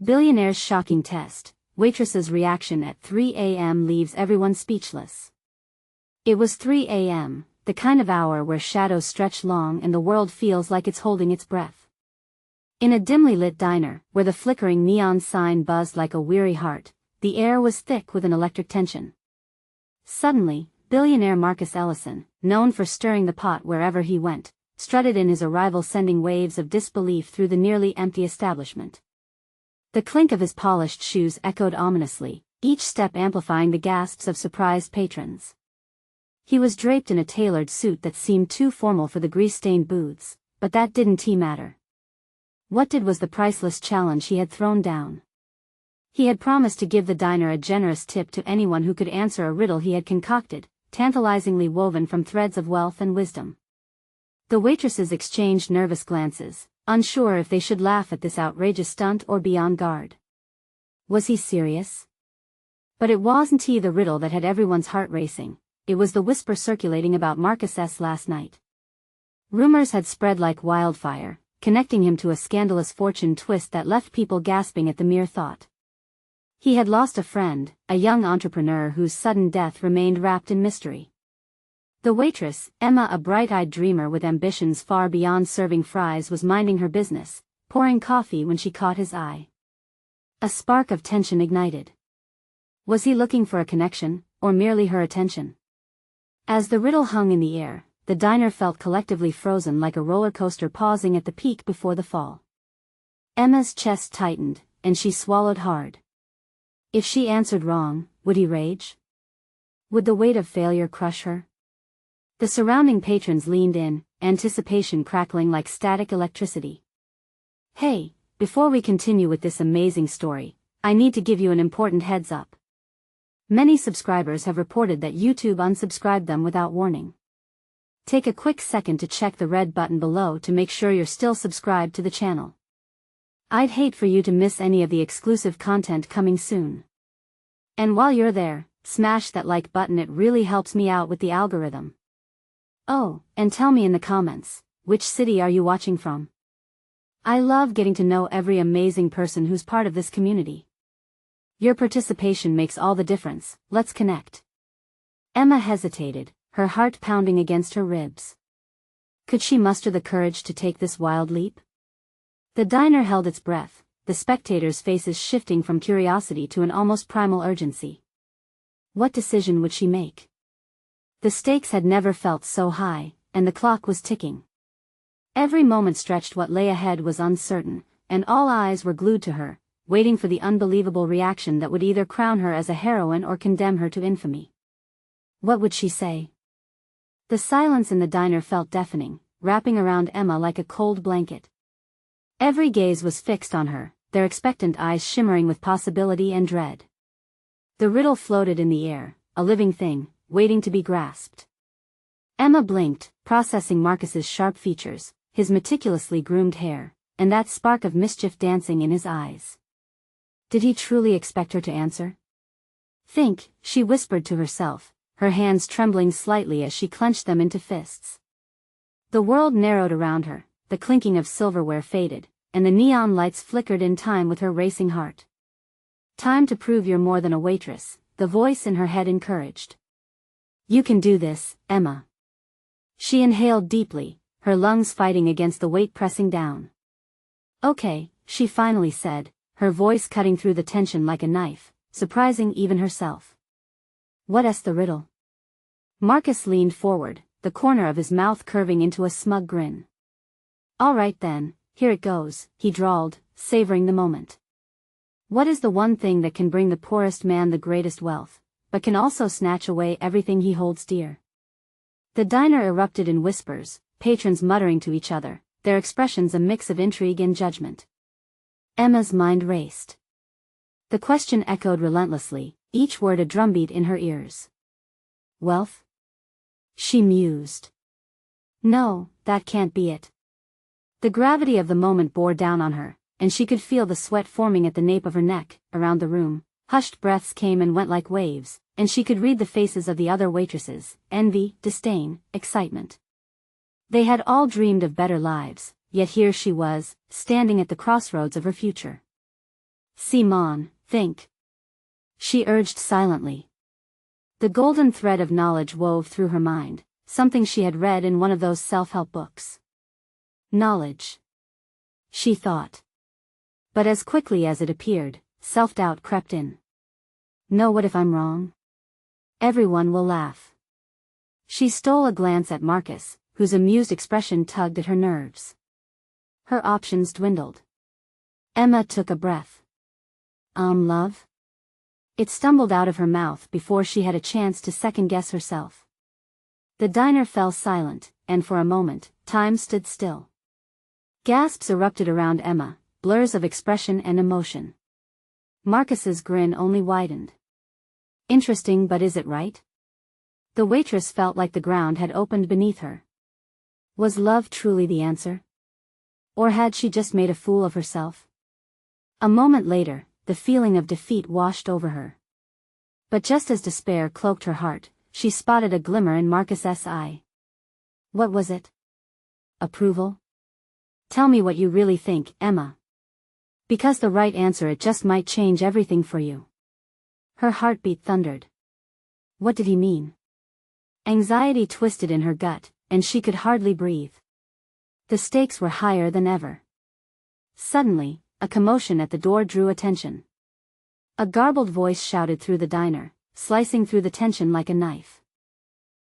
Billionaire's shocking test. Waitress's reaction at 3 a.m. leaves everyone speechless. It was 3 a.m., the kind of hour where shadows stretch long and the world feels like it's holding its breath. In a dimly lit diner, where the flickering neon sign buzzed like a weary heart, the air was thick with an electric tension. Suddenly, billionaire Marcus Ellison, known for stirring the pot wherever he went, strutted in, his arrival sending waves of disbelief through the nearly empty establishment. The clink of his polished shoes echoed ominously, each step amplifying the gasps of surprised patrons. He was draped in a tailored suit that seemed too formal for the grease-stained booths, but that didn't matter. What did was the priceless challenge he had thrown down. He had promised to give the diner a generous tip to anyone who could answer a riddle he had concocted, tantalizingly woven from threads of wealth and wisdom. The waitresses exchanged nervous glances, unsure if they should laugh at this outrageous stunt or be on guard. Was he serious? But it wasn't the riddle that had everyone's heart racing, it was the whisper circulating about Marcus's last night. Rumors had spread like wildfire, connecting him to a scandalous fortune twist that left people gasping at the mere thought. He had lost a friend, a young entrepreneur whose sudden death remained wrapped in mystery. The waitress, Emma, a bright-eyed dreamer with ambitions far beyond serving fries, was minding her business, pouring coffee when she caught his eye. A spark of tension ignited. Was he looking for a connection, or merely her attention? As the riddle hung in the air, the diner felt collectively frozen like a roller coaster pausing at the peak before the fall. Emma's chest tightened, and she swallowed hard. If she answered wrong, would he rage? Would the weight of failure crush her? The surrounding patrons leaned in, anticipation crackling like static electricity. Hey, before we continue with this amazing story, I need to give you an important heads up. Many subscribers have reported that YouTube unsubscribed them without warning. Take a quick second to check the red button below to make sure you're still subscribed to the channel. I'd hate for you to miss any of the exclusive content coming soon. And while you're there, smash that like button, it really helps me out with the algorithm. Oh, and tell me in the comments, which city are you watching from? I love getting to know every amazing person who's part of this community. Your participation makes all the difference. Let's connect. Emma hesitated, her heart pounding against her ribs. Could she muster the courage to take this wild leap? The diner held its breath, the spectators' faces shifting from curiosity to an almost primal urgency. What decision would she make? The stakes had never felt so high, and the clock was ticking. Every moment stretched. What lay ahead was uncertain, and all eyes were glued to her, waiting for the unbelievable reaction that would either crown her as a heroine or condemn her to infamy. What would she say? The silence in the diner felt deafening, wrapping around Emma like a cold blanket. Every gaze was fixed on her, their expectant eyes shimmering with possibility and dread. The riddle floated in the air, a living thing, waiting to be grasped. Emma blinked, processing Marcus's sharp features, his meticulously groomed hair, and that spark of mischief dancing in his eyes. Did he truly expect her to answer? Think, she whispered to herself, her hands trembling slightly as she clenched them into fists. The world narrowed around her, the clinking of silverware faded, and the neon lights flickered in time with her racing heart. Time to prove you're more than a waitress, the voice in her head encouraged. You can do this, Emma. She inhaled deeply, her lungs fighting against the weight pressing down. Okay, she finally said, her voice cutting through the tension like a knife, surprising even herself. What's the riddle? Marcus leaned forward, the corner of his mouth curving into a smug grin. All right then, here it goes, he drawled, savoring the moment. What is the one thing that can bring the poorest man the greatest wealth, but can also snatch away everything he holds dear? The diner erupted in whispers, patrons muttering to each other, their expressions a mix of intrigue and judgment. Emma's mind raced. The question echoed relentlessly, each word a drumbeat in her ears. Wealth? She mused. No, that can't be it. The gravity of the moment bore down on her, and she could feel the sweat forming at the nape of her neck. Around the room, hushed breaths came and went like waves, and she could read the faces of the other waitresses, envy, disdain, excitement. They had all dreamed of better lives, yet here she was, standing at the crossroads of her future. Simon, think. She urged silently. The golden thread of knowledge wove through her mind, something she had read in one of those self-help books. Knowledge. She thought. But as quickly as it appeared, self-doubt crept in. No, what if I'm wrong? Everyone will laugh. She stole a glance at Marcus, whose amused expression tugged at her nerves. Her options dwindled. Emma took a breath. Love? It stumbled out of her mouth before she had a chance to second-guess herself. The diner fell silent, and for a moment, time stood still. Gasps erupted around Emma, blurs of expression and emotion. Marcus's grin only widened. Interesting, but is it right? The waitress felt like the ground had opened beneath her. Was love truly the answer? Or had she just made a fool of herself? A moment later, the feeling of defeat washed over her. But just as despair cloaked her heart, she spotted a glimmer in Marcus's eye. What was it? Approval? Tell me what you really think, Emma. Because the right answer, it just might change everything for you. Her heartbeat thundered. What did he mean? Anxiety twisted in her gut, and she could hardly breathe. The stakes were higher than ever. Suddenly, a commotion at the door drew attention. A garbled voice shouted through the diner, slicing through the tension like a knife.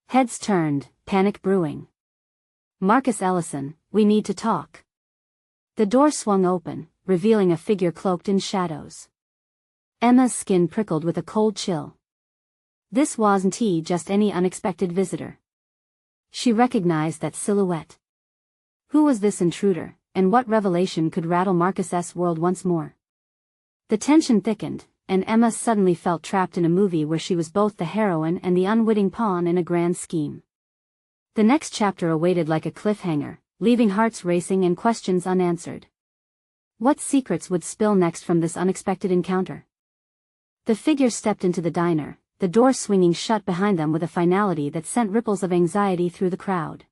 Heads turned, panic brewing. Marcus Ellison, we need to talk. The door swung open, revealing a figure cloaked in shadows. Emma's skin prickled with a cold chill. This wasn't just any unexpected visitor. She recognized that silhouette. Who was this intruder, and what revelation could rattle Marcus's world once more? The tension thickened, and Emma suddenly felt trapped in a movie where she was both the heroine and the unwitting pawn in a grand scheme. The next chapter awaited like a cliffhanger, leaving hearts racing and questions unanswered. What secrets would spill next from this unexpected encounter? The figure stepped into the diner, the door swinging shut behind them with a finality that sent ripples of anxiety through the crowd.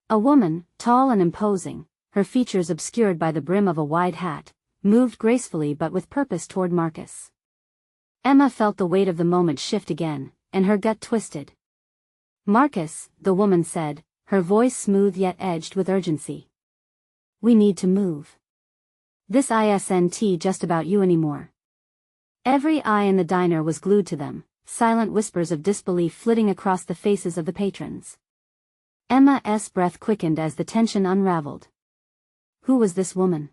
A woman, tall and imposing, her features obscured by the brim of a wide hat, moved gracefully but with purpose toward Marcus. Emma felt the weight of the moment shift again, and her gut twisted. Marcus, the woman said, her voice smooth yet edged with urgency. We need to move. This isn't just about you anymore. Every eye in the diner was glued to them, silent whispers of disbelief flitting across the faces of the patrons. Emma's breath quickened as the tension unraveled. Who was this woman?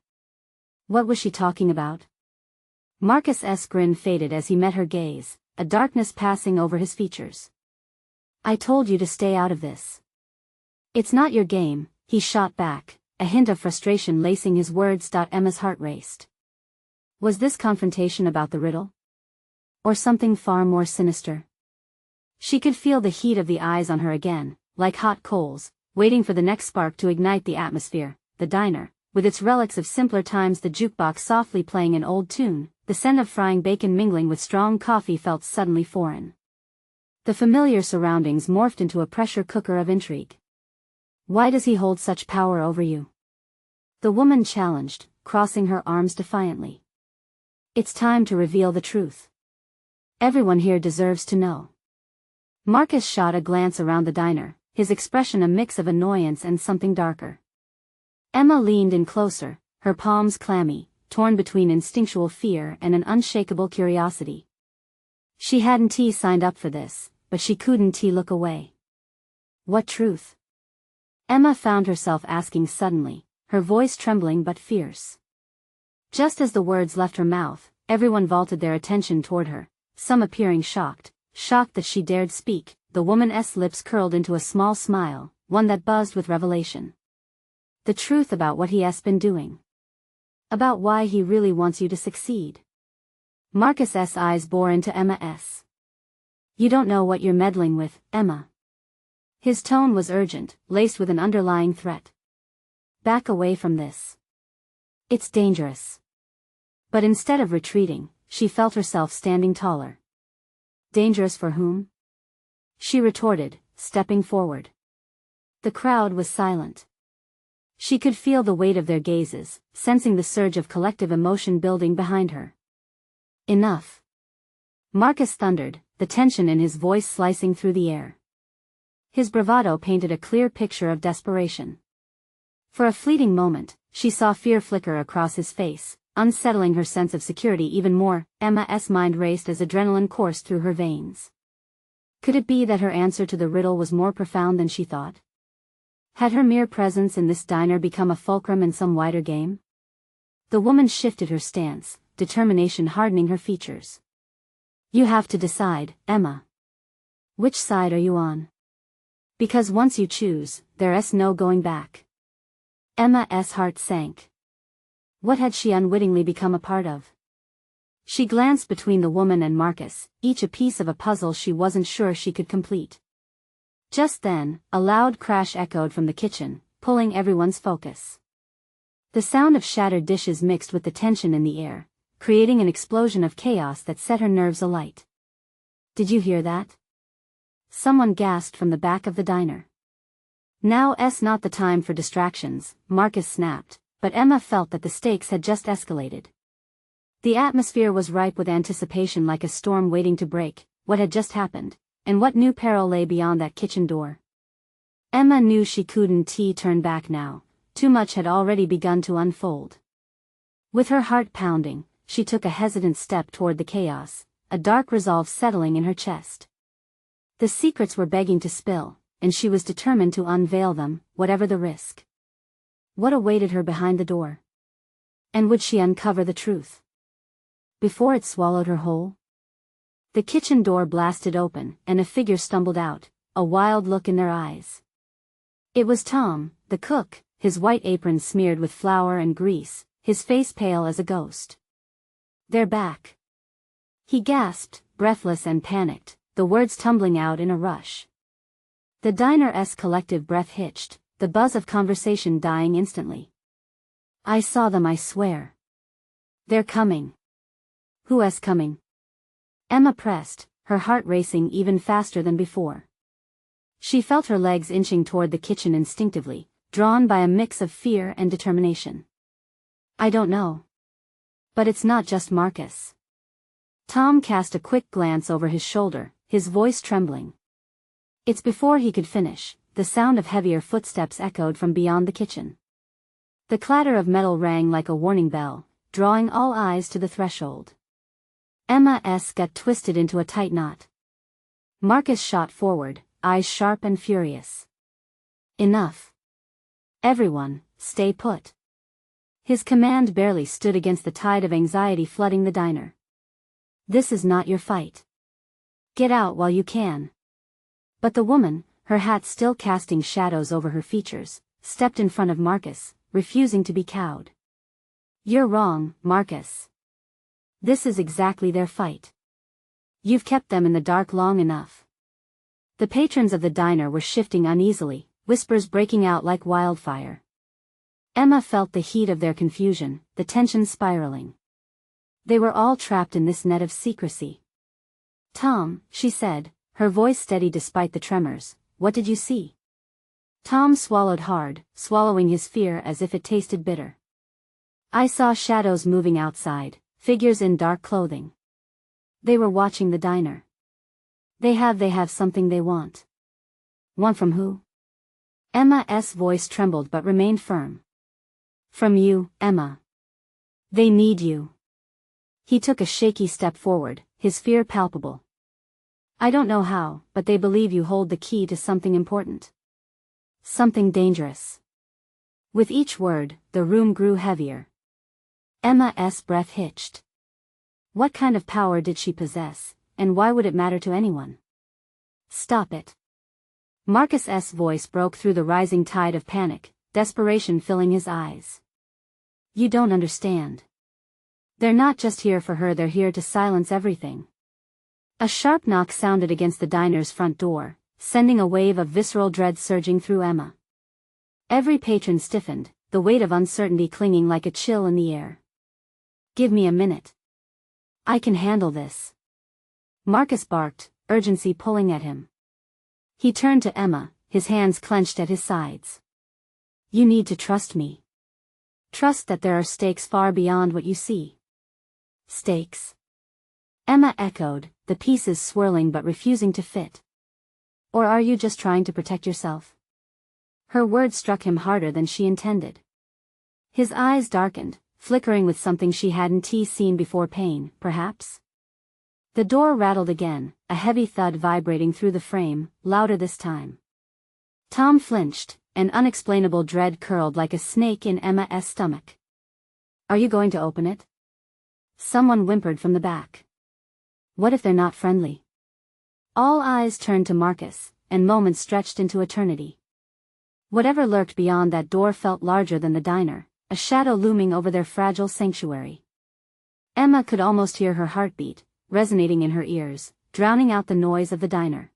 What was she talking about? Marcus's grin faded as he met her gaze, a darkness passing over his features. I told you to stay out of this. It's not your game, he shot back, a hint of frustration lacing his words. Emma's heart raced. Was this confrontation about the riddle? Or something far more sinister? She could feel the heat of the eyes on her again, like hot coals, waiting for the next spark to ignite the atmosphere. The diner, with its relics of simpler times, the jukebox softly playing an old tune, the scent of frying bacon mingling with strong coffee, felt suddenly foreign. The familiar surroundings morphed into a pressure cooker of intrigue. Why does he hold such power over you? The woman challenged, crossing her arms defiantly. It's time to reveal the truth. Everyone here deserves to know. Marcus shot a glance around the diner, his expression a mix of annoyance and something darker. Emma leaned in closer, her palms clammy, torn between instinctual fear and an unshakable curiosity. She hadn't signed up for this, but she couldn't look away. What truth? Emma found herself asking suddenly, her voice trembling but fierce. Just as the words left her mouth, everyone vaulted their attention toward her, some appearing shocked that she dared speak. The woman's lips curled into a small smile, one that buzzed with revelation. The truth about what he has been doing. About why he really wants you to succeed. Marcus's eyes bore into Emma's. You don't know what you're meddling with, Emma. His tone was urgent, laced with an underlying threat. Back away from this. It's dangerous. But instead of retreating, she felt herself standing taller. Dangerous for whom? She retorted, stepping forward. The crowd was silent. She could feel the weight of their gazes, sensing the surge of collective emotion building behind her. Enough. Marcus thundered, the tension in his voice slicing through the air. His bravado painted a clear picture of desperation. For a fleeting moment, she saw fear flicker across his face, unsettling her sense of security even more. Emma's mind raced as adrenaline coursed through her veins. Could it be that her answer to the riddle was more profound than she thought? Had her mere presence in this diner become a fulcrum in some wider game? The woman shifted her stance, determination hardening her features. You have to decide, Emma. Which side are you on? Because once you choose, there's no going back. Emma's heart sank. What had she unwittingly become a part of? She glanced between the woman and Marcus, each a piece of a puzzle she wasn't sure she could complete. Just then, a loud crash echoed from the kitchen, pulling everyone's focus. The sound of shattered dishes mixed with the tension in the air, creating an explosion of chaos that set her nerves alight. Did you hear that? Someone gasped from the back of the diner. Now's not the time for distractions, Marcus snapped, but Emma felt that the stakes had just escalated. The atmosphere was ripe with anticipation, like a storm waiting to break. What had just happened, and what new peril lay beyond that kitchen door? Emma knew she couldn't turn back now. Too much had already begun to unfold. With her heart pounding, she took a hesitant step toward the chaos, a dark resolve settling in her chest. The secrets were begging to spill, and she was determined to unveil them, whatever the risk. What awaited her behind the door? And would she uncover the truth before it swallowed her whole? The kitchen door blasted open, and a figure stumbled out, a wild look in their eyes. It was Tom, the cook, his white apron smeared with flour and grease, his face pale as a ghost. They're back. He gasped, breathless and panicked, the words tumbling out in a rush. The diner's collective breath hitched, the buzz of conversation dying instantly. I saw them, I swear. They're coming. Who's coming? Emma pressed, her heart racing even faster than before. She felt her legs inching toward the kitchen instinctively, drawn by a mix of fear and determination. I don't know. But it's not just Marcus. Tom cast a quick glance over his shoulder, his voice trembling. It's before he could finish, the sound of heavier footsteps echoed from beyond the kitchen. The clatter of metal rang like a warning bell, drawing all eyes to the threshold. Emma's gut twisted into a tight knot. Marcus shot forward, eyes sharp and furious. Enough. Everyone, stay put. His command barely stood against the tide of anxiety flooding the diner. This is not your fight. Get out while you can. But the woman, her hat still casting shadows over her features, stepped in front of Marcus, refusing to be cowed. You're wrong, Marcus. This is exactly their fight. You've kept them in the dark long enough. The patrons of the diner were shifting uneasily, whispers breaking out like wildfire. Emma felt the heat of their confusion, the tension spiraling. They were all trapped in this net of secrecy. Tom, she said, her voice steady despite the tremors, what did you see? Tom swallowed hard, swallowing his fear as if it tasted bitter. I saw shadows moving outside, figures in dark clothing. They were watching the diner. They have something they want. Want from who? Emma's voice trembled but remained firm. From you, Emma. They need you. He took a shaky step forward, his fear palpable. I don't know how, but they believe you hold the key to something important. Something dangerous. With each word, the room grew heavier. Emma's breath hitched. What kind of power did she possess, and why would it matter to anyone? Stop it. Marcus's voice broke through the rising tide of panic, desperation filling his eyes. You don't understand. They're not just here for her, they're here to silence everything. A sharp knock sounded against the diner's front door, sending a wave of visceral dread surging through Emma. Every patron stiffened, the weight of uncertainty clinging like a chill in the air. Give me a minute. I can handle this. Marcus barked, urgency pulling at him. He turned to Emma, his hands clenched at his sides. You need to trust me. Trust that there are stakes far beyond what you see. Stakes? Emma echoed, the pieces swirling but refusing to fit. Or are you just trying to protect yourself? Her words struck him harder than she intended. His eyes darkened, flickering with something she hadn't seen before. Pain, perhaps? The door rattled again, a heavy thud vibrating through the frame, louder this time. Tom flinched, an unexplainable dread curled like a snake in Emma's stomach. Are you going to open it? Someone whimpered from the back. What if they're not friendly? All eyes turned to Marcus, and moments stretched into eternity. Whatever lurked beyond that door felt larger than the diner, a shadow looming over their fragile sanctuary. Emma could almost hear her heartbeat, resonating in her ears, drowning out the noise of the diner.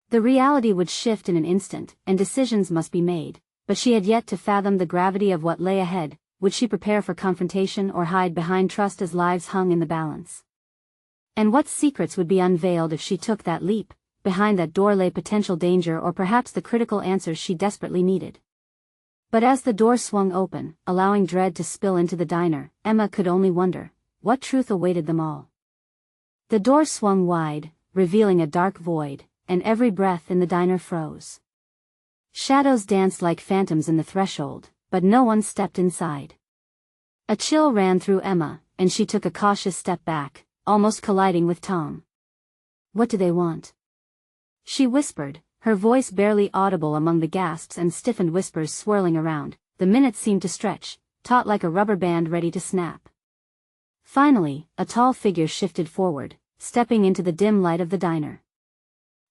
The reality would shift in an instant, and decisions must be made, but she had yet to fathom the gravity of what lay ahead. Would she prepare for confrontation or hide behind trust as lives hung in the balance? And what secrets would be unveiled if she took that leap? Behind that door lay potential danger, or perhaps the critical answers she desperately needed. But as the door swung open, allowing dread to spill into the diner, Emma could only wonder, what truth awaited them all? The door swung wide, revealing a dark void, and every breath in the diner froze. Shadows danced like phantoms in the threshold, but no one stepped inside. A chill ran through Emma, and she took a cautious step back, almost colliding with Tom. What do they want? She whispered, her voice barely audible among the gasps and stiffened whispers swirling around. The minutes seemed to stretch, taut like a rubber band ready to snap. Finally, a tall figure shifted forward, stepping into the dim light of the diner.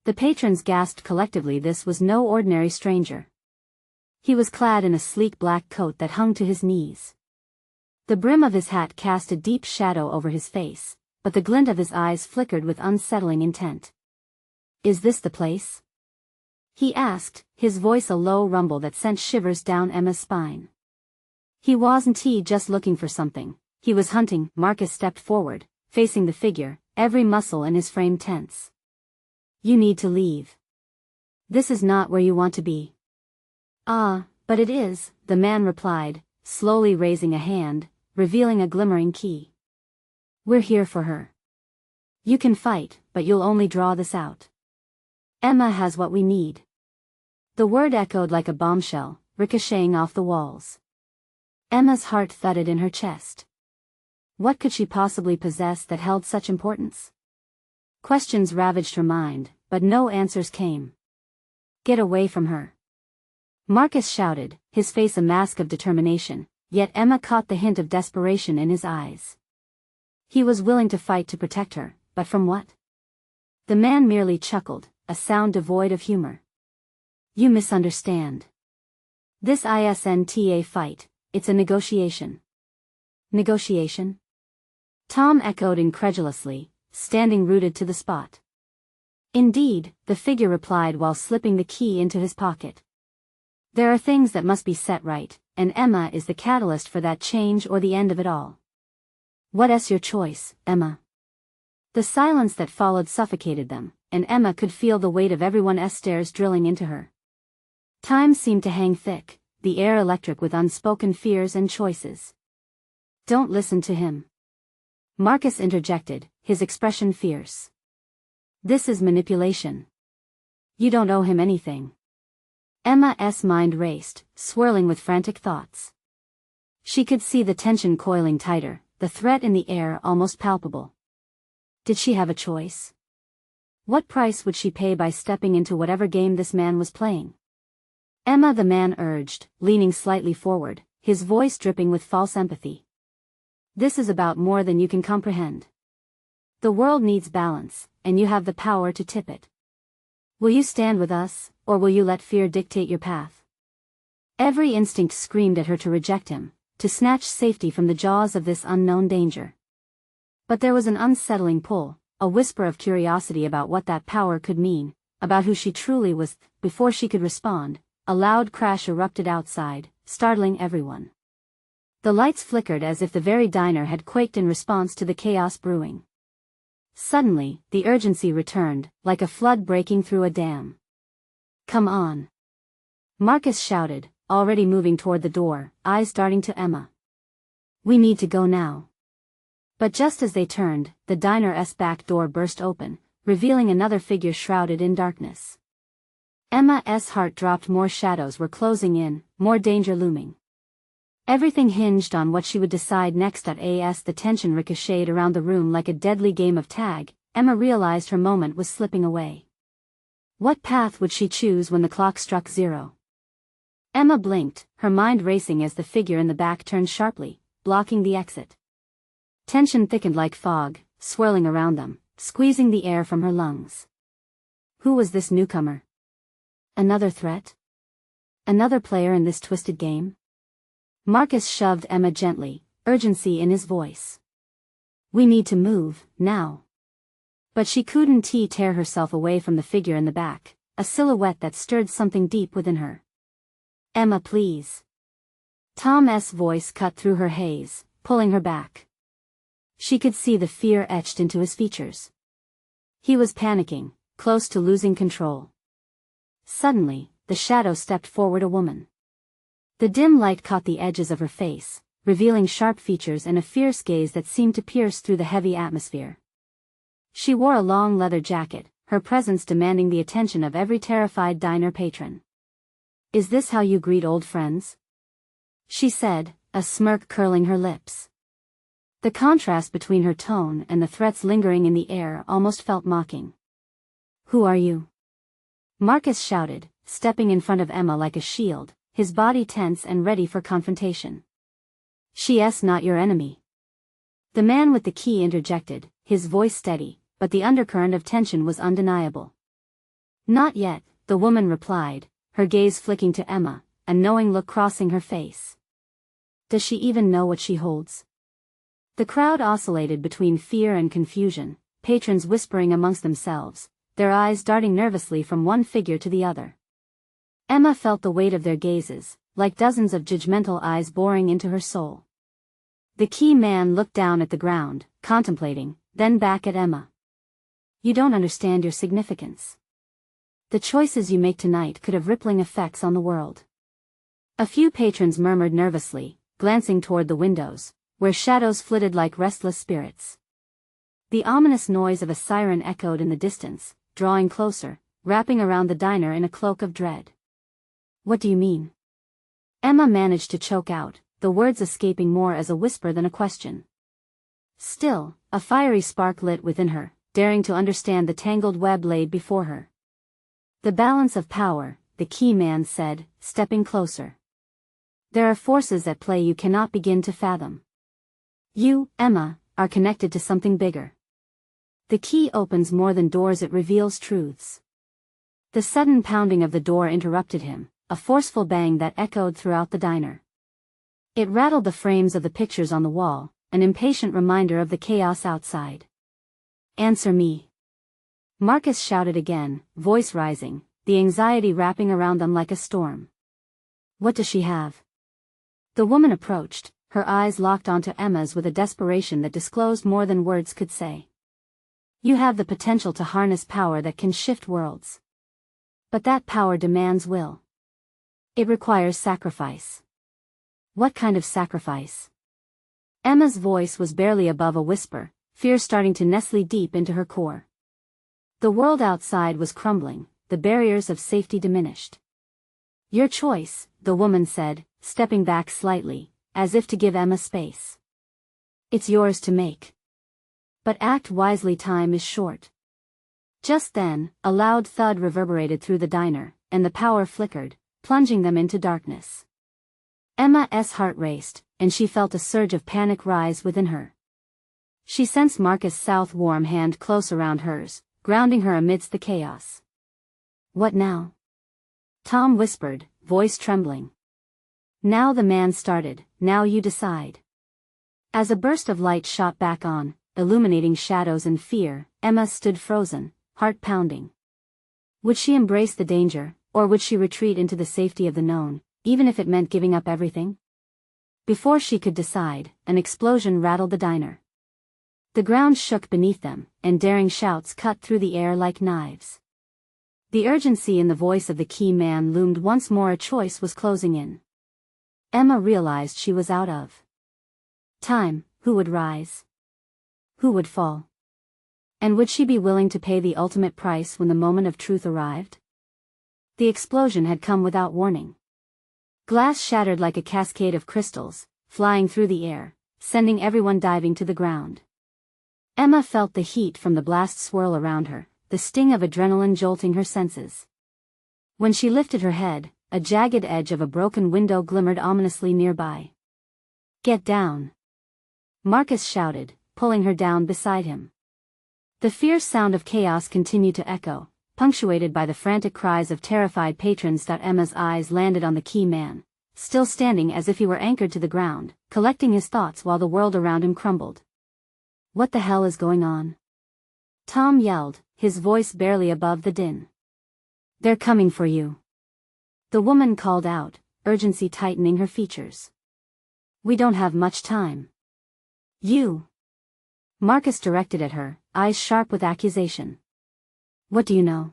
The patrons gasped collectively. This was no ordinary stranger. He was clad in a sleek black coat that hung to his knees. The brim of his hat cast a deep shadow over his face, but the glint of his eyes flickered with unsettling intent. Is this the place? He asked, his voice a low rumble that sent shivers down Emma's spine. He wasn't just looking for something, he was hunting. Marcus stepped forward, facing the figure, every muscle in his frame tense. You need to leave. This is not where you want to be. Ah, but it is, the man replied, slowly raising a hand, revealing a glimmering key. We're here for her. You can fight, but you'll only draw this out. Emma has what we need. The word echoed like a bombshell, ricocheting off the walls. Emma's heart thudded in her chest. What could she possibly possess that held such importance? Questions ravaged her mind, but no answers came. Get away from her. Marcus shouted, his face a mask of determination, yet Emma caught the hint of desperation in his eyes. He was willing to fight to protect her, but from what? The man merely chuckled, a sound devoid of humor. You misunderstand. This isn't a fight, it's a negotiation. Negotiation? Tom echoed incredulously, standing rooted to the spot. Indeed, the figure replied while slipping the key into his pocket. There are things that must be set right, and Emma is the catalyst for that change or the end of it all. What's your choice, Emma? The silence that followed suffocated them, and Emma could feel the weight of everyone's stares drilling into her. Time seemed to hang thick, the air electric with unspoken fears and choices. Don't listen to him. Marcus interjected, his expression fierce. This is manipulation. You don't owe him anything. Emma's mind raced, swirling with frantic thoughts. She could see the tension coiling tighter, the threat in the air almost palpable. Did she have a choice? What price would she pay by stepping into whatever game this man was playing? Emma, the man urged, leaning slightly forward, his voice dripping with false empathy. This is about more than you can comprehend. The world needs balance, and you have the power to tip it. Will you stand with us, or will you let fear dictate your path? Every instinct screamed at her to reject him, to snatch safety from the jaws of this unknown danger. But there was an unsettling pull, a whisper of curiosity about what that power could mean, about who she truly was. Before she could respond, a loud crash erupted outside, startling everyone. The lights flickered as if the very diner had quaked in response to the chaos brewing. Suddenly, the urgency returned, like a flood breaking through a dam. Come on. Marcus shouted, already moving toward the door, eyes darting to Emma. We need to go now. But just as they turned, the diner's back door burst open, revealing another figure shrouded in darkness. Emma's heart dropped. More shadows were closing in, more danger looming. Everything hinged on what she would decide next. As the tension ricocheted around the room like a deadly game of tag, Emma realized her moment was slipping away. What path would she choose when the clock struck 0? Emma blinked, her mind racing as the figure in the back turned sharply, blocking the exit. Tension thickened like fog, swirling around them, squeezing the air from her lungs. Who was this newcomer? Another threat? Another player in this twisted game? Marcus shoved Emma gently, urgency in his voice. We need to move, now. But she couldn't tear herself away from the figure in the back, a silhouette that stirred something deep within her. Emma, please. Tom's voice cut through her haze, pulling her back. She could see the fear etched into his features. He was panicking, close to losing control. Suddenly, the shadow stepped forward, a woman. The dim light caught the edges of her face, revealing sharp features and a fierce gaze that seemed to pierce through the heavy atmosphere. She wore a long leather jacket, her presence demanding the attention of every terrified diner patron. Is this how you greet old friends? She said, a smirk curling her lips. The contrast between her tone and the threats lingering in the air almost felt mocking. Who are you? Marcus shouted, stepping in front of Emma like a shield, his body tense and ready for confrontation. She's not your enemy. The man with the key interjected, his voice steady, but the undercurrent of tension was undeniable. Not yet, the woman replied, her gaze flicking to Emma, a knowing look crossing her face. Does she even know what she holds? The crowd oscillated between fear and confusion, patrons whispering amongst themselves, their eyes darting nervously from one figure to the other. Emma felt the weight of their gazes, like dozens of judgmental eyes boring into her soul. The key man looked down at the ground, contemplating, then back at Emma. You don't understand your significance. The choices you make tonight could have rippling effects on the world. A few patrons murmured nervously, glancing toward the windows, where shadows flitted like restless spirits. The ominous noise of a siren echoed in the distance, drawing closer, wrapping around the diner in a cloak of dread. What do you mean? Emma managed to choke out, the words escaping more as a whisper than a question. Still, a fiery spark lit within her, daring to understand the tangled web laid before her. The balance of power, the key man said, stepping closer. There are forces at play you cannot begin to fathom. You, Emma, are connected to something bigger. The key opens more than doors, it reveals truths. The sudden pounding of the door interrupted him, a forceful bang that echoed throughout the diner. It rattled the frames of the pictures on the wall, an impatient reminder of the chaos outside. Answer me. Marcus shouted again, voice rising, the anxiety wrapping around them like a storm. What does she have? The woman approached, her eyes locked onto Emma's with a desperation that disclosed more than words could say. You have the potential to harness power that can shift worlds. But that power demands will. It requires sacrifice. What kind of sacrifice? Emma's voice was barely above a whisper, fear starting to nestle deep into her core. The world outside was crumbling, the barriers of safety diminished. Your choice, the woman said, stepping back slightly, as if to give Emma space. It's yours to make. But act wisely, time is short. Just then, a loud thud reverberated through the diner, and the power flickered, plunging them into darkness. Emma's heart raced, and she felt a surge of panic rise within her. She sensed Marcus' soft warm hand close around hers, grounding her amidst the chaos. What now? Tom whispered, voice trembling. Now the man started, now you decide. As a burst of light shot back on, illuminating shadows and fear, Emma stood frozen, heart pounding. Would she embrace the danger, or would she retreat into the safety of the known, even if it meant giving up everything? Before she could decide, an explosion rattled the diner. The ground shook beneath them, and daring shouts cut through the air like knives. The urgency in the voice of the key man loomed once more. A choice was closing in. Emma realized she was out of time. Who would rise? Who would fall? And would she be willing to pay the ultimate price when the moment of truth arrived? The explosion had come without warning. Glass shattered like a cascade of crystals, flying through the air, sending everyone diving to the ground. Emma felt the heat from the blast swirl around her, the sting of adrenaline jolting her senses. When she lifted her head, a jagged edge of a broken window glimmered ominously nearby. "Get down!" Marcus shouted, pulling her down beside him. The fierce sound of chaos continued to echo, punctuated by the frantic cries of terrified patrons. Emma's eyes landed on the key man, still standing as if he were anchored to the ground, collecting his thoughts while the world around him crumbled. "What the hell is going on?" Tom yelled, his voice barely above the din. "They're coming for you." The woman called out, urgency tightening her features. "We don't have much time." "You!" Marcus directed at her, eyes sharp with accusation. "What do you know?"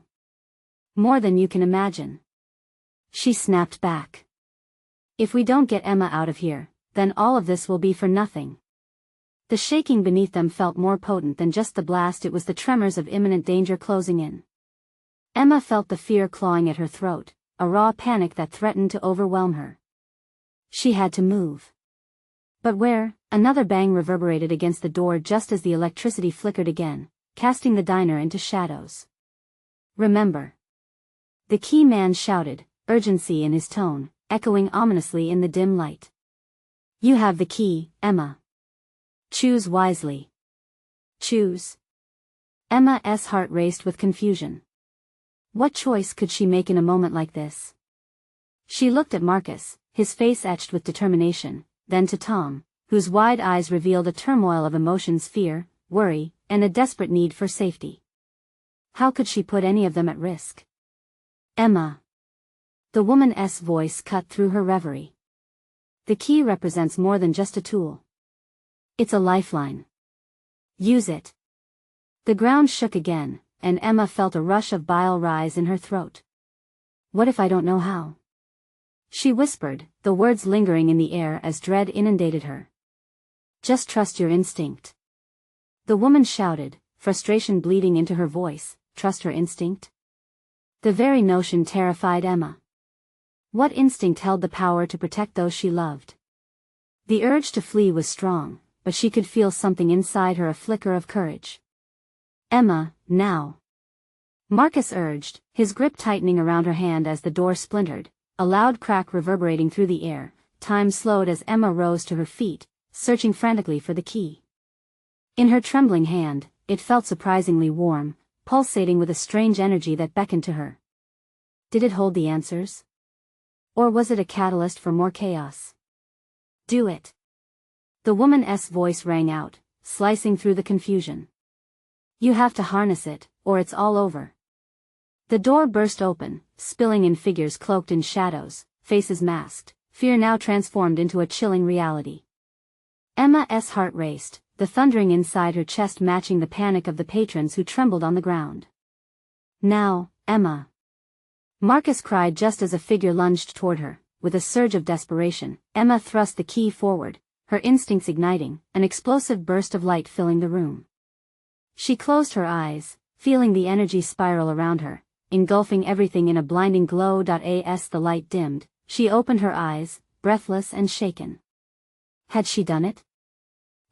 "More than you can imagine." She snapped back. "If we don't get Emma out of here, then all of this will be for nothing." The shaking beneath them felt more potent than just the blast. It was the tremors of imminent danger closing in. Emma felt the fear clawing at her throat, a raw panic that threatened to overwhelm her. She had to move. But where? Another bang reverberated against the door just as the electricity flickered again, casting the diner into shadows. "Remember." The key man shouted, urgency in his tone, echoing ominously in the dim light. "You have the key, Emma. Choose wisely." Choose? Emma's heart raced with confusion. What choice could she make in a moment like this? She looked at Marcus, his face etched with determination, then to Tom, whose wide eyes revealed a turmoil of emotions: fear, worry, and a desperate need for safety. How could she put any of them at risk? "Emma." The woman's voice cut through her reverie. "The key represents more than just a tool. It's a lifeline. Use it." The ground shook again, and Emma felt a rush of bile rise in her throat. "What if I don't know how?" she whispered, the words lingering in the air as dread inundated her. "Just trust your instinct." The woman shouted, frustration bleeding into her voice. Trust her instinct? The very notion terrified Emma. What instinct held the power to protect those she loved? The urge to flee was strong, but she could feel something inside her, a flicker of courage. "Emma, now!" Marcus urged, his grip tightening around her hand as the door splintered, a loud crack reverberating through the air. Time slowed as Emma rose to her feet, searching frantically for the key. In her trembling hand, it felt surprisingly warm, pulsating with a strange energy that beckoned to her. Did it hold the answers? Or was it a catalyst for more chaos? "Do it." The woman's voice rang out, slicing through the confusion. "You have to harness it, or it's all over." The door burst open, spilling in figures cloaked in shadows, faces masked, fear now transformed into a chilling reality. Emma's heart raced, the thundering inside her chest matching the panic of the patrons who trembled on the ground. "Now, Emma!" Marcus cried just as a figure lunged toward her. With a surge of desperation, Emma thrust the key forward, her instincts igniting, an explosive burst of light filling the room. She closed her eyes, feeling the energy spiral around her, engulfing everything in a blinding glow. As the light dimmed, she opened her eyes, breathless and shaken. Had she done it?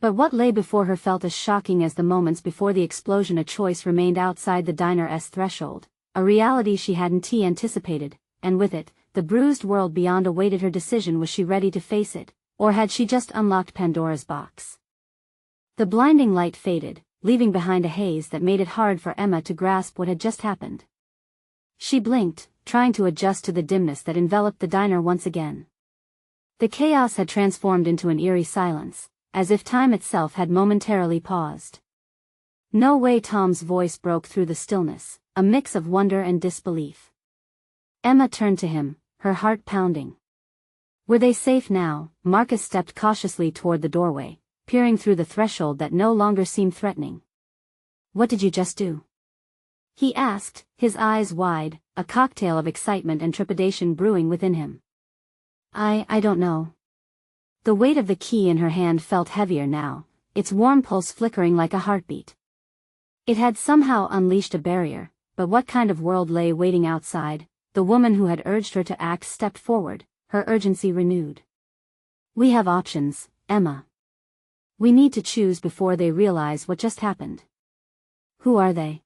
But what lay before her felt as shocking as the moments before the explosion. A choice remained outside the diner's threshold, a reality she hadn't anticipated, and with it, the bruised world beyond awaited her decision. Was she ready to face it, or had she just unlocked Pandora's box? The blinding light faded, leaving behind a haze that made it hard for Emma to grasp what had just happened. She blinked, trying to adjust to the dimness that enveloped the diner once again. The chaos had transformed into an eerie silence, as if time itself had momentarily paused. "No way!" Tom's voice broke through the stillness, a mix of wonder and disbelief. Emma turned to him, her heart pounding. Were they safe now? Marcus stepped cautiously toward the doorway, peering through the threshold that no longer seemed threatening. "What did you just do?" he asked, his eyes wide, a cocktail of excitement and trepidation brewing within him. I don't know." The weight of the key in her hand felt heavier now, its warm pulse flickering like a heartbeat. It had somehow unleashed a barrier, but what kind of world lay waiting outside? The woman who had urged her to act stepped forward, her urgency renewed. We have options, Emma. We need to choose before they realize what just happened. Who are they?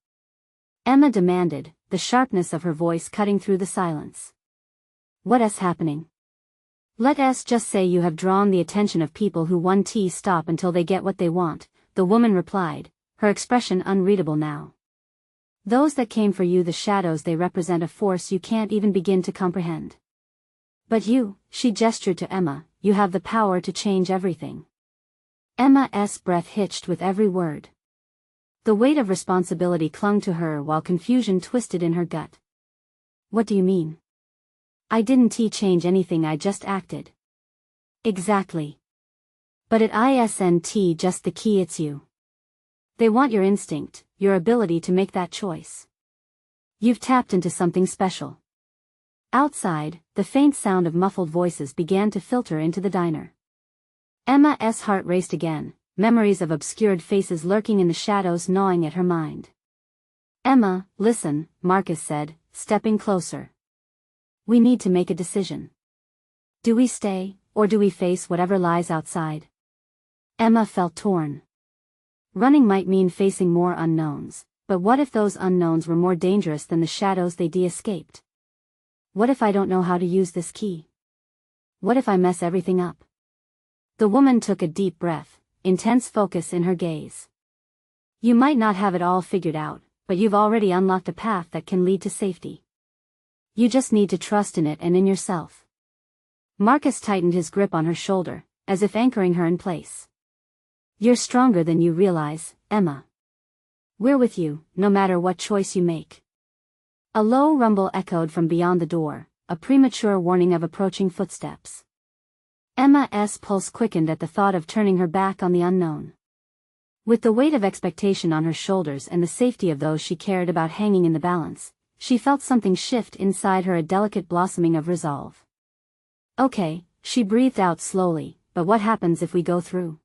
Emma demanded, the sharpness of her voice cutting through the silence. What's happening? Let us just say you have drawn the attention of people who won't stop until they get what they want, the woman replied, her expression unreadable now. Those that came for you, the shadows, they represent a force you can't even begin to comprehend. But you, she gestured to Emma, you have the power to change everything. Emma's breath hitched with every word. The weight of responsibility clung to her while confusion twisted in her gut. What do you mean? I didn't change anything, I just acted. Exactly. But it isn't just the key, it's you. They want your instinct, your ability to make that choice. You've tapped into something special. Outside, the faint sound of muffled voices began to filter into the diner. Emma's heart raced again, memories of obscured faces lurking in the shadows gnawing at her mind. Emma, listen, Marcus said, stepping closer. We need to make a decision. Do we stay, or do we face whatever lies outside? Emma felt torn. Running might mean facing more unknowns, but what if those unknowns were more dangerous than the shadows they'd escaped? What if I don't know how to use this key? What if I mess everything up? The woman took a deep breath, intense focus in her gaze. You might not have it all figured out, but you've already unlocked a path that can lead to safety. You just need to trust in it and in yourself. Marcus tightened his grip on her shoulder, as if anchoring her in place. You're stronger than you realize, Emma. We're with you, no matter what choice you make. A low rumble echoed from beyond the door, a premature warning of approaching footsteps. Emma's pulse quickened at the thought of turning her back on the unknown. With the weight of expectation on her shoulders and the safety of those she cared about hanging in the balance, she felt something shift inside her, a delicate blossoming of resolve. Okay, she breathed out slowly, but what happens if we go through?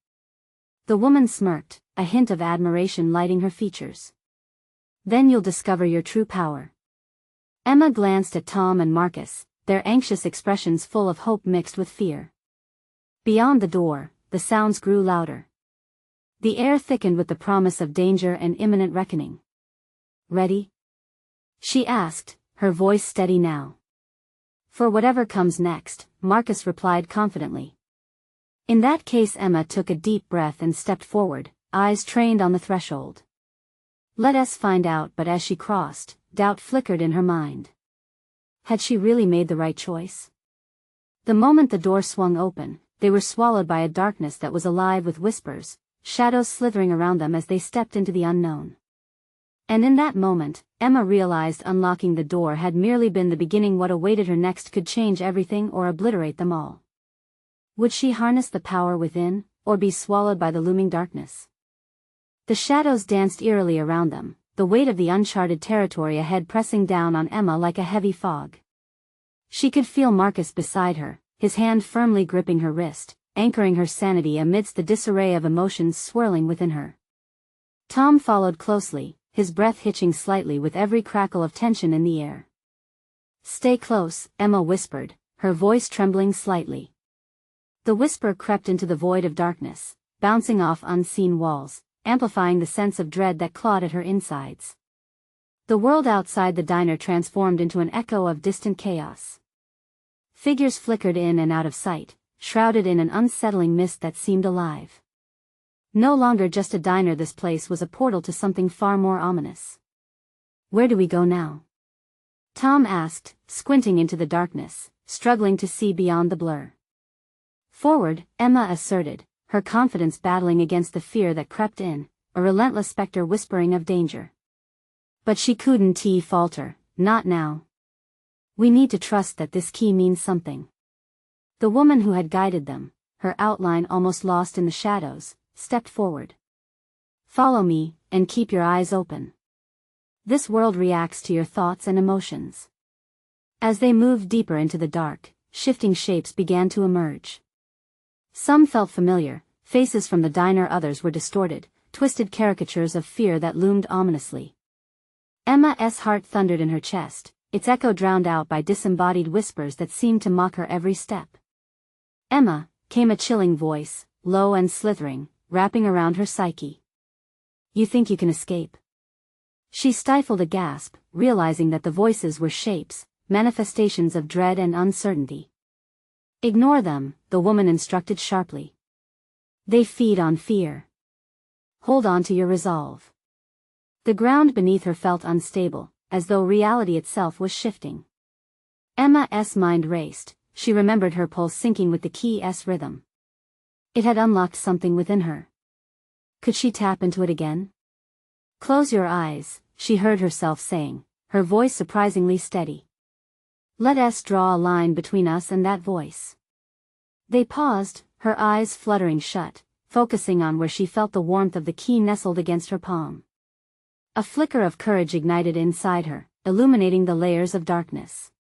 The woman smirked, a hint of admiration lighting her features. Then you'll discover your true power. Emma glanced at Tom and Marcus, their anxious expressions full of hope mixed with fear. Beyond the door, the sounds grew louder. The air thickened with the promise of danger and imminent reckoning. Ready? She asked, her voice steady now. For whatever comes next, Marcus replied confidently. In that case, Emma took a deep breath and stepped forward, eyes trained on the threshold. Let us find out, but as she crossed, doubt flickered in her mind. Had she really made the right choice? The moment the door swung open, they were swallowed by a darkness that was alive with whispers, shadows slithering around them as they stepped into the unknown. And in that moment, Emma realized unlocking the door had merely been the beginning. What awaited her next could change everything or obliterate them all. Would she harness the power within, or be swallowed by the looming darkness? The shadows danced eerily around them, the weight of the uncharted territory ahead pressing down on Emma like a heavy fog. She could feel Marcus beside her, his hand firmly gripping her wrist, anchoring her sanity amidst the disarray of emotions swirling within her. Tom followed closely, his breath hitching slightly with every crackle of tension in the air. Stay close, Emma whispered, her voice trembling slightly. The whisper crept into the void of darkness, bouncing off unseen walls, amplifying the sense of dread that clawed at her insides. The world outside the diner transformed into an echo of distant chaos. Figures flickered in and out of sight, shrouded in an unsettling mist that seemed alive. No longer just a diner, this place was a portal to something far more ominous. Where do we go now? Tom asked, squinting into the darkness, struggling to see beyond the blur. Forward, Emma asserted, her confidence battling against the fear that crept in, a relentless specter whispering of danger. But she couldn't falter, not now. We need to trust that this key means something. The woman who had guided them, her outline almost lost in the shadows, stepped forward. Follow me, and keep your eyes open. This world reacts to your thoughts and emotions. As they moved deeper into the dark, shifting shapes began to emerge. Some felt familiar, faces from the diner, others were distorted, twisted caricatures of fear that loomed ominously. Emma's heart thundered in her chest, its echo drowned out by disembodied whispers that seemed to mock her every step. "Emma," came a chilling voice, low and slithering, wrapping around her psyche. "You think you can escape?" She stifled a gasp, realizing that the voices were shapes, manifestations of dread and uncertainty. "Ignore them," the woman instructed sharply. "They feed on fear. Hold on to your resolve." The ground beneath her felt unstable, as though reality itself was shifting. Emma's mind raced, she remembered her pulse syncing with the key's rhythm. It had unlocked something within her. Could she tap into it again? "Close your eyes," she heard herself saying, her voice surprisingly steady. "Let us draw a line between us and that voice." They paused, her eyes fluttering shut, focusing on where she felt the warmth of the key nestled against her palm. A flicker of courage ignited inside her, illuminating the layers of darkness.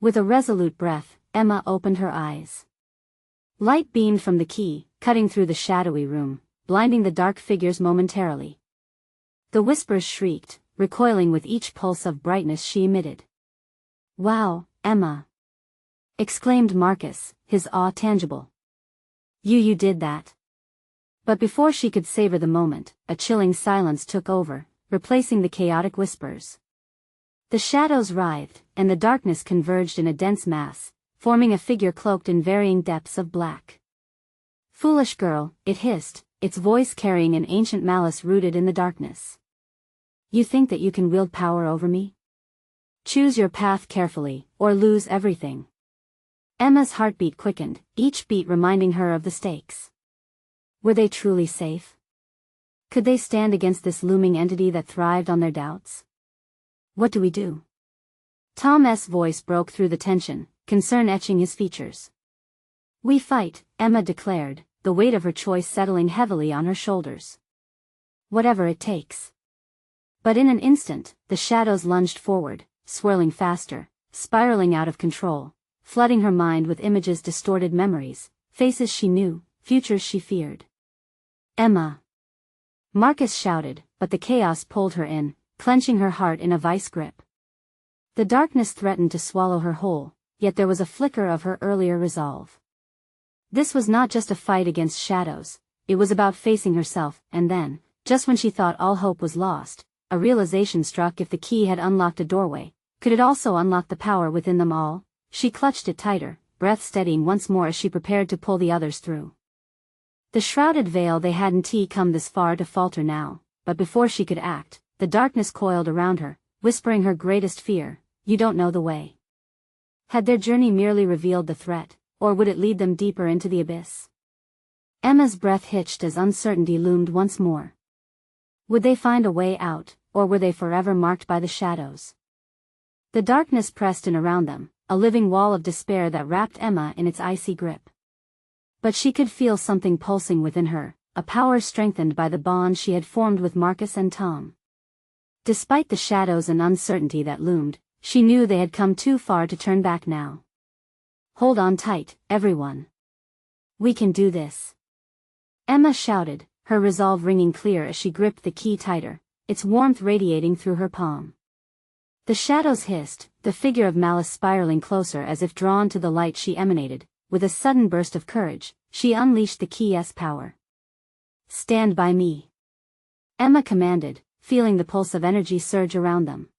With a resolute breath, Emma opened her eyes. Light beamed from the key, cutting through the shadowy room, blinding the dark figures momentarily. The whispers shrieked, recoiling with each pulse of brightness she emitted. "Wow, Emma!" exclaimed Marcus, his awe tangible. You did that." But before she could savor the moment, a chilling silence took over, replacing the chaotic whispers. The shadows writhed, and the darkness converged in a dense mass, forming a figure cloaked in varying depths of black. "Foolish girl," it hissed, its voice carrying an ancient malice rooted in the darkness. "You think that you can wield power over me? Choose your path carefully, or lose everything." Emma's heartbeat quickened, each beat reminding her of the stakes. Were they truly safe? Could they stand against this looming entity that thrived on their doubts? "What do we do?" Tom's voice broke through the tension, concern etching his features. "We fight," Emma declared, the weight of her choice settling heavily on her shoulders. "Whatever it takes." But in an instant, the shadows lunged forward, swirling faster, spiraling out of control, flooding her mind with images, distorted memories, faces she knew, futures she feared. "Emma!" Marcus shouted, but the chaos pulled her in, clenching her heart in a vice grip. The darkness threatened to swallow her whole, yet there was a flicker of her earlier resolve. This was not just a fight against shadows, it was about facing herself, and then, just when she thought all hope was lost, a realization struck. If the key had unlocked a doorway, could it also unlock the power within them all? She clutched it tighter, breath steadying once more as she prepared to pull the others through. The shrouded veil, they hadn't come this far to falter now, but before she could act, the darkness coiled around her, whispering her greatest fear: "You don't know the way." Had their journey merely revealed the threat, or would it lead them deeper into the abyss? Emma's breath hitched as uncertainty loomed once more. Would they find a way out, or were they forever marked by the shadows? The darkness pressed in around them, a living wall of despair that wrapped Emma in its icy grip. But she could feel something pulsing within her, a power strengthened by the bond she had formed with Marcus and Tom. Despite the shadows and uncertainty that loomed, she knew they had come too far to turn back now. "Hold on tight, everyone. We can do this," Emma shouted, her resolve ringing clear as she gripped the key tighter, its warmth radiating through her palm. The shadows hissed, the figure of malice spiraling closer as if drawn to the light she emanated. With a sudden burst of courage, she unleashed the key's power. "Stand by me," Emma commanded, feeling the pulse of energy surge around them.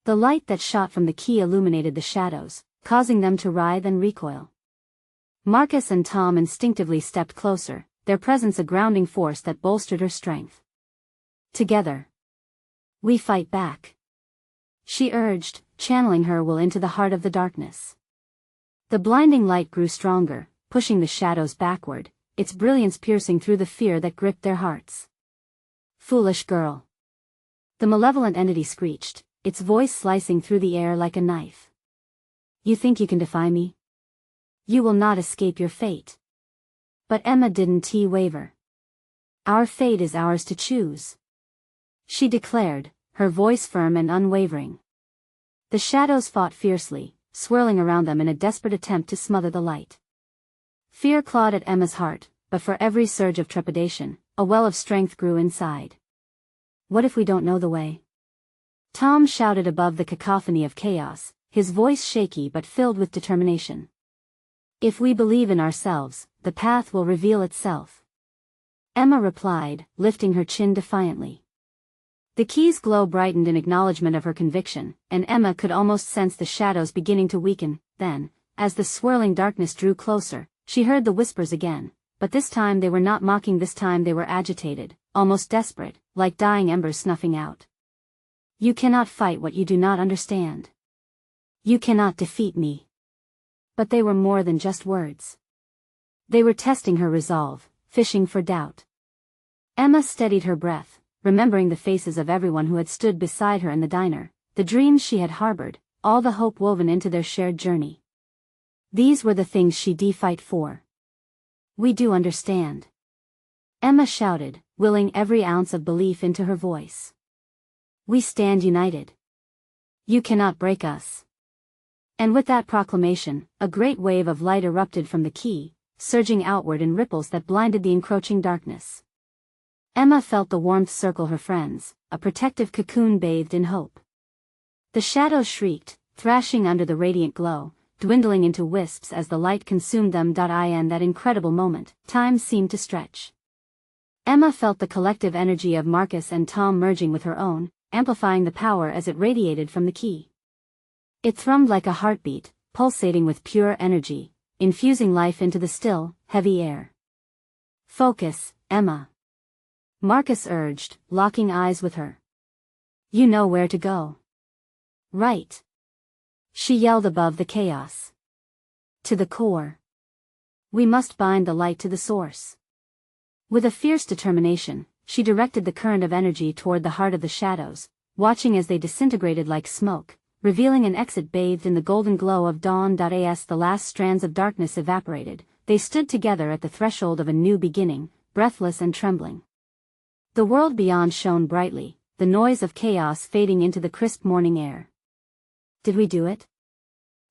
The light that shot from the key illuminated the shadows, causing them to writhe and recoil. Marcus and Tom instinctively stepped closer, their presence a grounding force that bolstered her strength. "Together, we fight back," she urged, channeling her will into the heart of the darkness. The blinding light grew stronger, pushing the shadows backward, its brilliance piercing through the fear that gripped their hearts. "Foolish girl," the malevolent entity screeched, its voice slicing through the air like a knife. "You think you can defy me? You will not escape your fate." But Emma didn't waver. "Our fate is ours to choose," she declared, her voice firm and unwavering. The shadows fought fiercely, swirling around them in a desperate attempt to smother the light. Fear clawed at Emma's heart, but for every surge of trepidation, a well of strength grew inside. What if we don't know the way? Tom shouted above the cacophony of chaos, his voice shaky but filled with determination. If we believe in ourselves, the path will reveal itself. Emma replied, lifting her chin defiantly. The key's glow brightened in acknowledgement of her conviction, and Emma could almost sense the shadows beginning to weaken. Then, as the swirling darkness drew closer, she heard the whispers again, but this time they were not mocking, this time they were agitated, almost desperate, like dying embers snuffing out. You cannot fight what you do not understand. You cannot defeat me. But they were more than just words. They were testing her resolve, fishing for doubt. Emma steadied her breath, remembering the faces of everyone who had stood beside her in the diner, the dreams she had harbored, all the hope woven into their shared journey. These were the things she'd fight for. We do understand. Emma shouted, willing every ounce of belief into her voice. We stand united. You cannot break us. And with that proclamation, a great wave of light erupted from the key, surging outward in ripples that blinded the encroaching darkness. Emma felt the warmth circle her friends, a protective cocoon bathed in hope. The shadows shrieked, thrashing under the radiant glow, dwindling into wisps as the light consumed them. In that incredible moment, time seemed to stretch. Emma felt the collective energy of Marcus and Tom merging with her own, amplifying the power as it radiated from the key. It thrummed like a heartbeat, pulsating with pure energy, infusing life into the still, heavy air. Focus, Emma. Marcus urged, locking eyes with her. You know where to go. Right. She yelled above the chaos. To the core. We must bind the light to the source. With a fierce determination, she directed the current of energy toward the heart of the shadows, watching as they disintegrated like smoke, revealing an exit bathed in the golden glow of dawn. As the last strands of darkness evaporated, they stood together at the threshold of a new beginning, breathless and trembling. The world beyond shone brightly, the noise of chaos fading into the crisp morning air. Did we do it?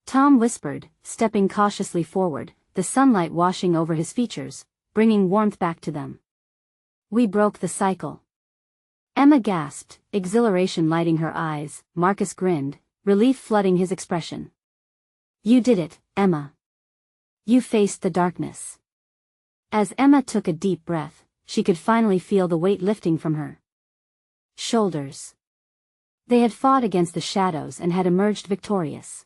Tom whispered, stepping cautiously forward, the sunlight washing over his features, bringing warmth back to them. We broke the cycle. Emma gasped, exhilaration lighting her eyes. Marcus grinned, relief flooding his expression. You did it, Emma. You faced the darkness. As Emma took a deep breath, she could finally feel the weight lifting from her shoulders. They had fought against the shadows and had emerged victorious.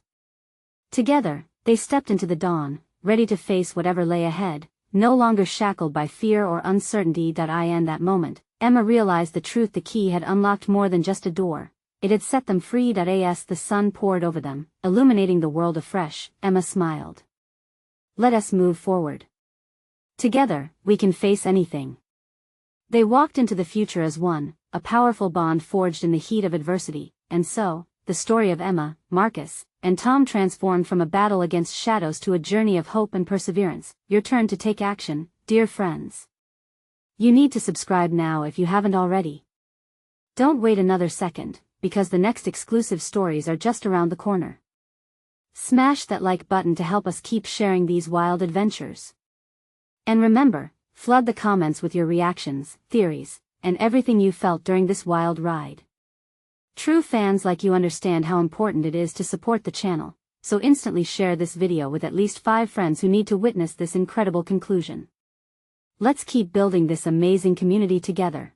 Together, they stepped into the dawn, ready to face whatever lay ahead, no longer shackled by fear or uncertainty. In that moment, Emma realized the truth: the key had unlocked more than just a door, it had set them free. As the sun poured over them, illuminating the world afresh, Emma smiled. Let us move forward. Together, we can face anything. They walked into the future as one, a powerful bond forged in the heat of adversity, and so, the story of Emma, Marcus, and Tom transformed from a battle against shadows to a journey of hope and perseverance. Your turn to take action, dear friends. You need to subscribe now if you haven't already. Don't wait another second, because the next exclusive stories are just around the corner. Smash that like button to help us keep sharing these wild adventures. And remember, flood the comments with your reactions, theories, and everything you felt during this wild ride. True fans like you understand how important it is to support the channel, so instantly share this video with at least 5 friends who need to witness this incredible conclusion. Let's keep building this amazing community together.